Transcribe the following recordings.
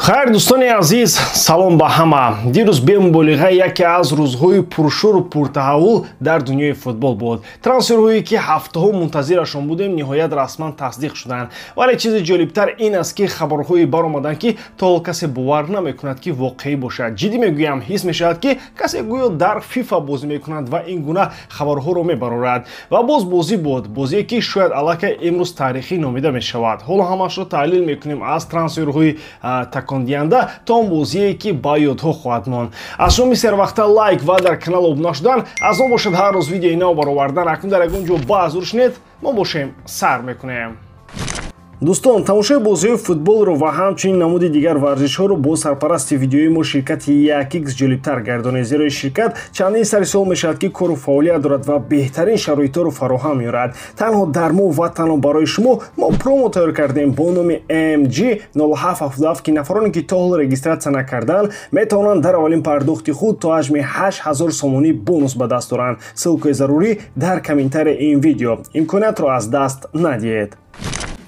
хайр дӯстони азиз, салом ба ҳама. Дирӯз бемуболиға яке аз рӯзҳои пуршӯру пуртаҳаввул дар дунёи футбол буд. Трансферҳое ки ҳафтаҳо мунтазирашон будем ниҳоят расман тасдиқ шуданд. Вале чизи ҷолибтар ин аст ки хабарҳое баромаданд ки то ҳол касе бовар намекунад ки воқеӣ бошад. Ҷиддӣ мегӯям, ҳис мешавад ки касе гӯё дар фифа бозӣ мекунад ва ин гуна хабарҳоро мебарорад. Ва боз бозӣ буд, бозие ки шояд аллакай имрӯз таърихӣ номида мешавад. ҳоло ҳамашро таҳлил мекунем аз трансферҳои такондиҳанда то он бозие ки ба ёдҳо хоҳад монд. Аз шумо мисервақта лайк ва дар канал обуна шудан аз он бошад ҳар рӯз видеои нав баровардан. Акнун дар ягон ҷо баъз уршнед, мо бошем сар мекунем. Дӯстон, тамошои бозиҳои футболро ва ҳамчунин намуди дигар варзишҳоро бо сарпарасти видеои мо ширкати 1x ҷолибтар гардонед, зеро ширкат чандин сари сол мешавад ки кору фаъолият дорад ва беҳтарин шароитҳоро фароҳам меорад. Танҳо дар мо ва танҳо барои шумо мо промо тайёр кардем бо номи AMG 0777 ки нафароне ки то ҳол регистратсия накарданд метавонанд дар аввалин пардохти худ то ҳаҷми 8000 сомонӣ бонус ба даст оранд. ссилкаи зарурӣ дар комментарияи ин видео. Имкониятро аз даст надиҳед.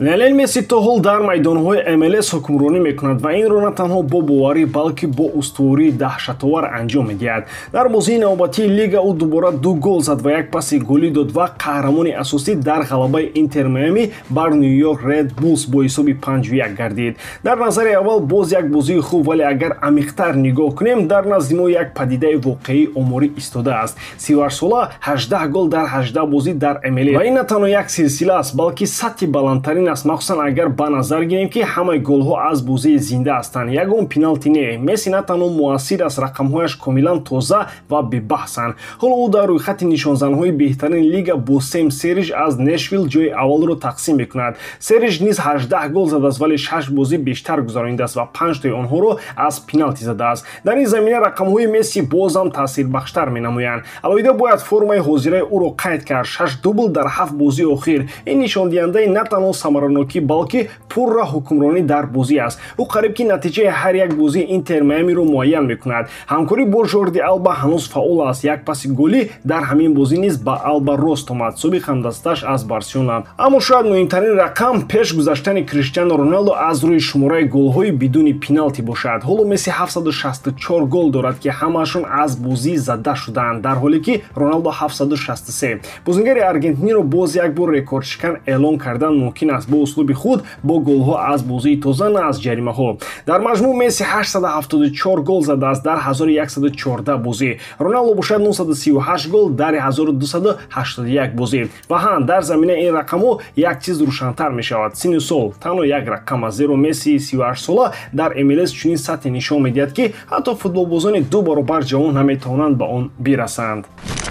Лионел Месси то ҳол дар майдонҳои MLS ҳукмронӣ мекунад ва инро на танҳо бо боварӣ, балки бо устувории таҳшатовар анҷом медиҳад. Дар бозии навбатии лига ӯ дубора 2 гол зад ва як паси голӣ дод ва қаҳрамони асосӣ дар ғалабаи Интер Майами бар Нью-Йорк Ред Буллс бо ҳисоби 5-1 гардид. Дар назари аввал боз як бозии хуб, вале агар амиқтар нигоҳ кунем, дар назди мо як падидаи воқеӣ оморӣ истодааст. 38 сола 18 гол дар 18 бозӣ дар MLS. Ва ин на танҳо як силсила аст, балки сатҳи баландтарин аст, махсусан агар ба назар гирем ки ҳамаи голҳо аз бозии зинда ҳастанд. Ягон пеналти не. Месси на танҳо муассир аст, рақамҳояш комилан тоза ва бебаҳсанд. ҳоло ӯ дар рӯйхати нишонзанҳои беҳтарини лига бо Сэм Серидж аз Нэшвилл ҷои аввалро тақсим мекунад. Серидж низ 18 гол задааст, вале 6 бозӣ бештар гузаронидааст ва 5 тои онҳоро аз пеналти задааст. Дар ин замина рақамҳои Месси бозам таъсирбахштар менамоянд. Алоҳида бояд формаи ҳозираи ӯро қайд кард. 6 дубл дар 7 бозии охир. Ин нишондиҳандаи на танҳо самаранокӣ, балки пурра ҳукмронӣ дар бозӣ аст. ӯ қариб ки натиҷаи ҳар як бозии Интер Майамиро муайян мекунад. ҳамкорӣ бо Жорди Алба ҳанӯз фаъол аст. Як паси голӣ дар ҳамин бозӣ низ ба Алба рост омад, собиқ ҳамдасташ аз Барселона. Аммо шояд муҳимтарин рақам пеш гузаштани Криштиану Роналду аз рӯи шумораи голҳои бидуни пеналти бошад. ҳоло Месси 764 гол дорад ки ҳамаашон аз бозӣ зада шудаанд, дар ҳоле ки Роналду 763. Бозингари аргентиниро боз як бор рекордшикан эълон кардан мумкин аст бо услуби худ, бо голҳо аз бозии тоза, на аз ҷаримаҳо. Дар маҷмӯъ Месси 874 гол задааст дар 1114 бозӣ. Роналду бошад 938 гол дар 1281 бозӣ. Ва ҳан дар заминаи ин рақамҳо як чиз рӯшантар мешавад. синни сол танҳо як рақам аст, зеро Месси 38 сола дар MLS чунин сатҳе нишон медиҳад ки ҳатто футболбозони 2 баробар ҷавон наметавонанд ба он бирасанд.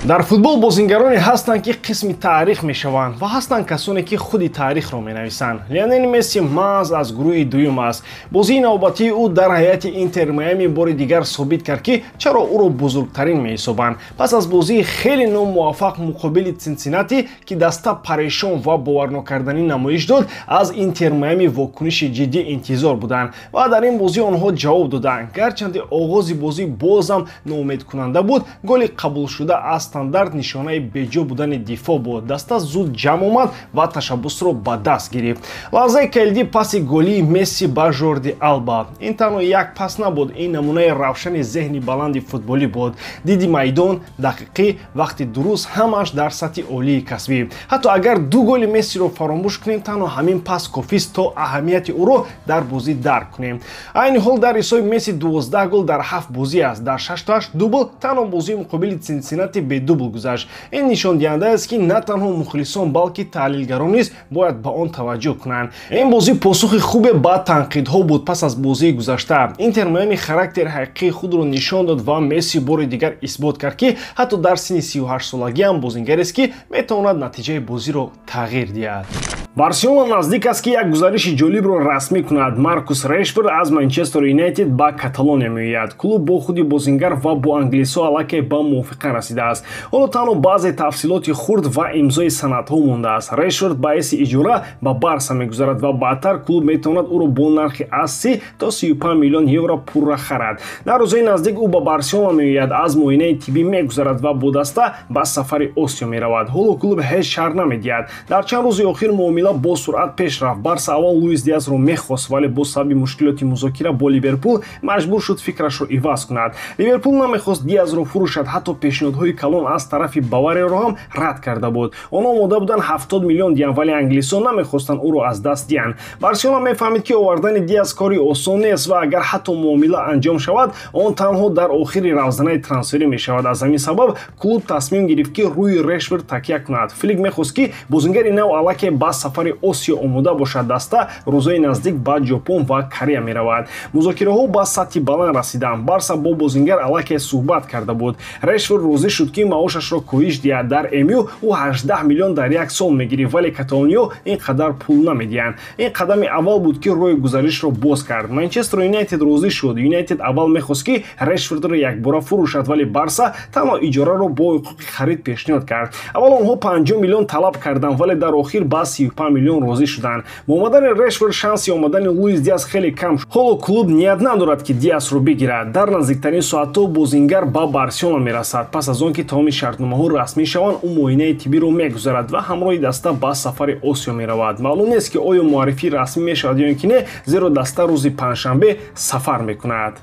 Дар футбол бозингароне ҳастанд ки қисми таърих мешаванд ва ҳастанд касоне ки худи таърихро менависанд. Лионел Месси маҳз аз гурӯҳи дуюм аст. Бозии навбатии ӯ дар ҳайати Интер Майами бори дигар собит кард ки чаро ӯро бузургтарин меҳисобанд. Пас аз бозии хеле номуваффақ муқобили Цинциннати ки даста парешон ва боварнокарданӣ намоиш дод, аз Интер Майами вокуниши ҷиддӣ интизор буданд ва дар ин бозӣ онҳо ҷавоб доданд. Гарчанде оғози бозӣ бозам ноумедкунанда буд, голи қабулшуда аз стандарт нишонаи беҷо будани дифоъ буд. Даста зуд ҷамъ омад ва ташаббусро ба даст гирифт. Лаҳзаи калидӣ паси голии Месси ба Жорди Алба. Ин танҳо як пас набуд, ин намунаи равшани зеҳни баланди футболӣ буд. Диди майдон, дақиқӣ, вақти дуруст, ҳамааш дар сатҳи олии касбӣ. ҳатто агар 2 голи Мессиро фаромӯш кунем, танҳо ҳамин пас кофист то аҳамияти ӯро дар бозӣ дарк кунем. айни ҳол дар ҳисоби Месси 12 гол дар 7 бозӣ аст. Дар 68 дубл, танҳо бозии муқобили Цинциннати бедубл гузашт. ин нишондиҳанда аст ки на танҳо мухлисон, балки таҳлилгарон низ бояд ба он таваҷҷӯҳ кунанд. ин бозӣ посухи хубе ба танқидҳо буд. Пас аз бозии гузашта Интер Майами характери ҳақиқии худро нишон дод ва Месси бори дигар исбот кард ки ҳатто дар синни 38 солагӣ ҳам бозингарест ки метавонад натиҷаи бозиро тағйир диҳад. Барселона наздик аст ки як гузариши ҷолибро расмӣ кунад. Маркус Рэшфорд аз Манчестер Юнайтед ба Каталония меояд. Клуб бо худи бозингар ва бо англисҳо аллакай ба мувофиқа расидааст. ҳоло танҳо баъзе тавсилоти хурд ва имзои санадҳо мондааст. Рэшфорд ба ҳайси иҷора ба Барса мегузарад ва баъдтар клуб метавонад ӯро бо нархи аз 30 то 35 миллион евро пурра харад. дар рӯзои наздик ӯ ба Барселона меояд, аз муоинаи тиббӣ мегузарад ва бо даста ба сафари Осиё меравад. ҳоло клуб ҳеҷ шарҳ намедиҳад. дар чанд рӯзи охир муомила муомила бо суръат пеш рафт. Барса аввал Луис Диазро мехост, вале бо сабаби мушкилоти музокира бо Ливерпул маҷбур шуд фикрашро иваз кунад. Ливерпул намехост Диазро фурӯшад, ҳатто пешниҳодҳои калон аз тарафи Баварияро ҳам рад карда буд. Онҳо омода буданд 70 миллион диҳанд, вале англисиҳо намехостанд ӯро аз даст диҳанд. Барселона мефаҳмид ки овардани Диаз кори осон нест ва агар ҳатто муомила анҷом шавад, он танҳо дар охири равзанаи трансферӣ мешавад. Аз ҳамин сабаб клуб тасмим гирифт ки рӯи Рэшфорд такя кунад. Флик мехост ки Бозингари нав аллакай ба сафари Осиё омода бошад. Даста рӯзои наздик ба Ҷопон ва Корея меравад. Музокираҳо ба сатҳи баланд расиданд. Барса бо Бозингар аллакай суҳбат карда буд. Рэшфорд розӣ шуд ки маошашро коҳиш диҳад. Дар МЮ ӯ 18 миллион дар як сол мегирифт, вале каталониё ин қадар пул намедиҳанд. Ин қадами аввал буд ки роҳи гузаришро боз кард. Манчестер Юнайтед розӣ шуд. Юнайтед аввал мехост ки Рэшфордро якбора фурӯшад, вале Барса танҳо иҷораро бо ҳуқуқи харид пешниҳод кард. Аввал онҳо 50 миллион талаб карданд, вале дар охир ба 35 миллион розӣ шуданд. Бо омадани Рэшфорд шанси омадани Луис Диаз хеле кам шуд. Ҳоло клуб ният надорад ки Диазро бигирад. Дар наздиктарин соатҳо Бозингар ба Барселона мерасад. Пас аз он ки тамоми шартномаҳо расмӣ шаванд, ӯ муоинаи тиббиро мегузарад ва ҳамроҳи даста ба сафари Осиё меравад. Маълум нест ки оё муаррифӣ расмӣ мешавад ё ин ки не, зеро даста рӯзи панҷшанбе сафар мекунад.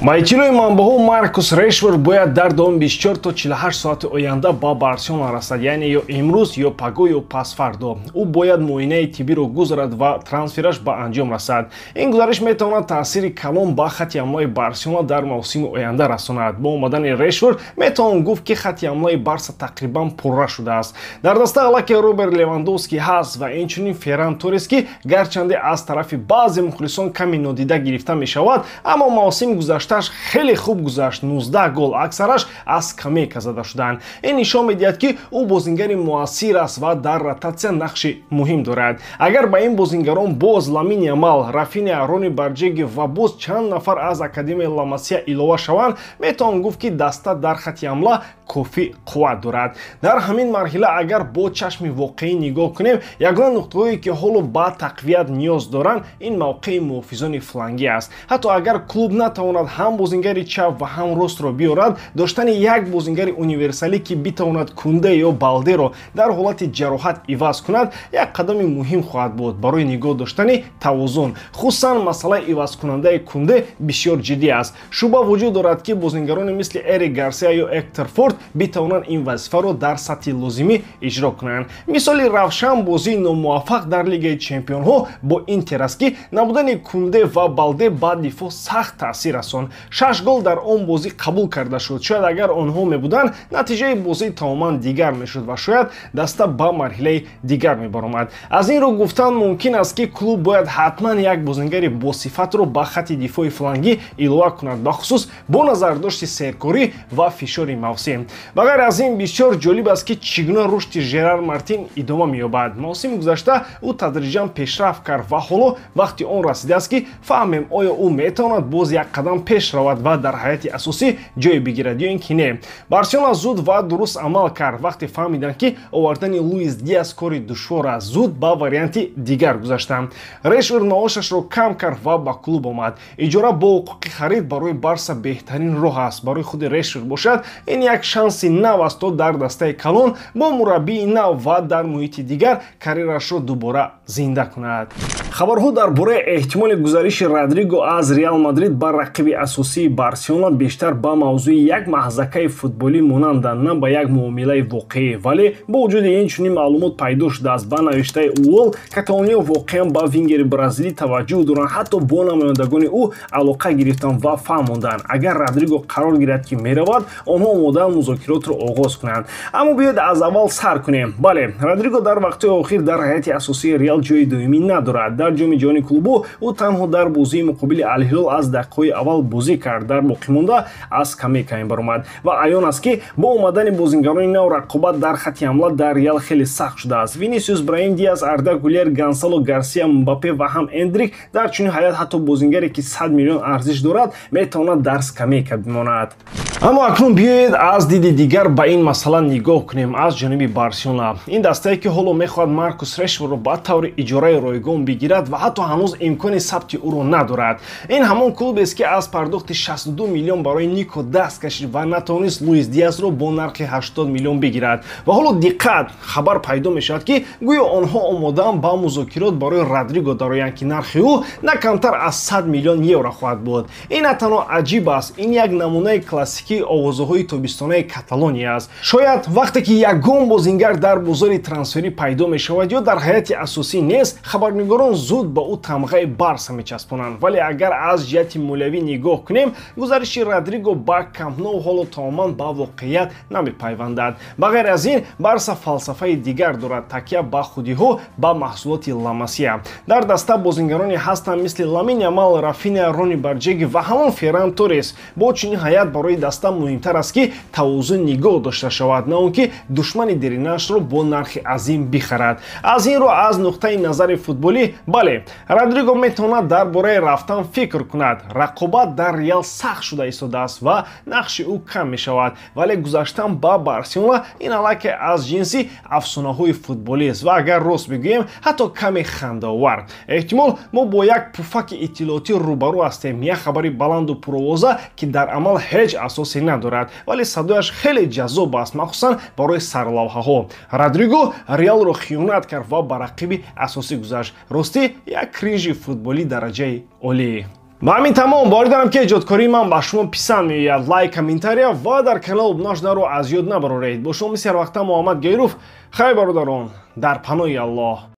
Ба иттилои манбаҳо Маркус Рэшфорд бояд дар давоми 24 то 48 соати оянда ба Барселона расад, яъне ё имрӯз ё паго ё пасфардо. Ӯ бояд муоинаи тиббиро гузарад ва трансфераш ба анҷом расад. Ин гузариш метавонад таъсири калон ба хати ҳамлаи Барселона дар мавсими оянда расонад. Бо омадани Рэшфорд метавон гуфт ки хати ҳамлаи Барса тақрибан пурра шудааст. Дар даста аллакай Роберт Левандовски ҳаст ва инчунин Ферран Торес, ки гарчанде аз тарафи баъзе мухлисон каме нодида гирифта мешавад, аммо мавсими гузаштааш хеле хуб гузашт. 19 гол, аксараш аз скамейка зада шуданд. Ин нишон медиҳад ки ӯ бозингари муассир аст ва дар ротатсия нақши муҳим дорад. Агар ба ин бозингарон боз Ламин Ямал, Рафиня, Рони Барҷеги ва боз чанд нафар аз академияи Ла Масия илова шаванд, метавон гуфт ки даста дар хати ҳамла кофӣ қувват дорад. Дар ҳамин марҳила агар бо чашми воқеӣ нигоҳ кунем, ягона нуқтаҳое ки ҳоло ба тақвият ниёз доранд, ин мавқеи муҳофизони флангӣ аст. ҳатто агар клуб натавонад ҳам бозингари чап ва ҳам ростро биёрад, доштани як бозингари универсалӣ ки битавонад Кунде ё Балдеро дар ҳолати ҷароҳат иваз кунад, як қадами муҳим хоҳад буд барои нигоҳ доштани тавозун. хусусан масъалаи ивазкунандаи Кунде бисёр ҷиддӣ аст. шубҳа вуҷуд дорад ки бозингароне мисли Эрик Гарсия ё Эктор Форд битавонанд ин вазифаро дар сатҳи лозимӣ иҷро кунанд. мисоли равшан бозии номуваффақ дар Лигаи Чемпионҳо бо Интер аст ки набудани Кунде ва Балде ба дифоъ сахт таъсир расон. 6 гол дар он бозӣ қабул карда шуд. шояд агар онҳо мебуданд, натиҷаи бозӣ тамоман дигар мешуд ва шояд даста ба марҳилаи дигар мебаромад. аз ин рӯ гуфтан мумкин аст ки клуб бояд ҳатман як бозингари босифатро ба хати дифои флангӣ илова кунад, бахусус бо назардошти серкорӣ ва фишори мавсим. ба ғайр аз ин бисёр ҷолиб аст ки чӣ гуна рушди Жерар Мартин идома меёбад. мавсими гузашта ӯ тадриҷан пешрафт кард ва ҳоло вақти он расидааст ки фаҳмем оё ӯ метавонад боз як қадам пеш равад ва дар ҳайати асосӣ ҷой бигирад ё ин ки не. Барселона зуд ва дуруст амал кард вақте фаҳмиданд ки овардани Луис Диаз кори душвор аст. зуд ба варианти дигар гузаштанд. Рэшфорд маошашро кам кард ва ба клуб омад. иҷора бо ҳуқуқи харид барои Барса беҳтарин роҳ аст. барои худи Рэшфорд бошад, ин як шанси нав аст то дар дастаи калон бо мураббии нав ва дар муҳити дигар карьерашро дубора зинда кунад. хабарҳо дар бораи эҳтимоли гузариши Родриго аз Реал Мадрид ба рақиби асосии Барселона бештар ба мавзӯи як маҳзакаи футболӣ монанданд, на ба як муомилаи воқеӣ. вале бо вуҷуди инчунин маълумот пайдо шудааст. ба навиштаи Уол, каталониё воқеан ба вингери бразилӣ таваҷҷӯҳ доранд, ҳатто бо намояндагони ӯ алоқа гирифтанд ва фаҳмонданд агар Родриго қарор гирад ки меравад, онҳо омодаанд музокиротро оғоз кунанд. аммо биёед аз аввал сар кунем. бале, Родриго дар вақтҳои охир дар ҳайати асосии Реал ҷои доимӣ надорад. дар ҷоми ҷоҳони клубҳо ӯ танҳо дар бозии муқобили Ал-Ҳилол аз дақиқаҳои аввал бозӣ кард, дар боқимонда аз скамейка мебаромад ва аён аст ки бо омадани бозингарони нав рақобат дар хати ҳамла дар Реал хеле сахт шудааст. Винисиус, Браҳим Диаз, Арда Гулер, Гонсало Гарсия, Мбаппе ва ҳам Эндрик дар чунин ҳайат ҳатто бозингаре ки 100 миллион арзиш дорад метавонад дар скамейка бимонад. аммо акнун биёед аз диди дигар ба ин масъала нигоҳ кунем аз ҷониби Барселона. Ин дастае ки ҳоло мехоҳад Маркус Рэшфордро ба таври иҷораи ройгон бигирад ва ҳатто ҳанӯз имкони сабти ӯро надорад. Ин ҳамон клубест ки аз пардохти 62 миллион барои Нико даст кашид ва натавонист Луис Диазро бо нархи 80 миллион бигирад. Ва ҳоло диққат, хабар пайдо мешавад ки гӯё онҳо омодаанд ба музокирот барои Родриго дароянд ки нархи ӯ на камтар аз 100 миллион евро хоҳад буд. Ин на танҳо аҷиб аст, ин як намунаи классикии овозаҳои тобистонаи Каталония аст. Шояд вақте ки ягон бозингар дар бозори трансферӣ пайдо мешавад ё дар ҳайати асосӣ нест, хабарнигорон зуд ба ӯ тамғаи Барса мечаспонанд. Вале агар аз ҷиҳати молиявӣ нигоҳ кунем, гузариши Родриго ба Камп Ноу ҳоло таоман ба воқеият намепайвандад. Ба ғайр аз ин, Барса фалсафаи дигар дорад, такя ба худиҳо ба маҳсулоти Ла-Масия. Дар даста бозингароне ҳастанд мисли Ламин Ямал, Рафиня, Рони Барҷеги ва ҳамон Ферран Торрес. Бо чунин ҳаят барои даста муҳимтар аст ки тавозун нигоҳ дошта шавад, на он ки душмани деринашро бо нархи азим бихарад. Аз инро аз нуқтаи назари футболӣ, бале, Родриго метавонад дар бораи рафтан фикр кунад. Рақобат дар Реал сахт шуда истодааст ва нақши ӯ кам мешавад, вале гузаштан ба Барселона ин аллакай аз ҷинси афсонаҳои футболист ва агар рост бигӯем, ҳатто каме хандаовар. Эҳтимол мо бо як пуфаки иттилоотӣ рӯбарӯ ҳастем, як хабари баланду пуровоза ки дар амал ҳеҷ асосе надорад, вале садояш хеле ҷаззоб аст, махсусан барои сарлавҳаҳо. Родриго Реалро хиёнат кард ва ба рақиби асосӣ гузашт. Ростӣ як кринжи футболӣ дараҷаи олӣ. ба ҳамин тамом бори дорам ки эҷодкории ман ба шумо писанд меояд. Лайк, комментария ва дар канал обуна шуданро аз ёд набароред. Бо шумо мисли ҳар вақта Муҳаммад Гайруф. Хайр бародарон, дар паноҳи Аллоҳ.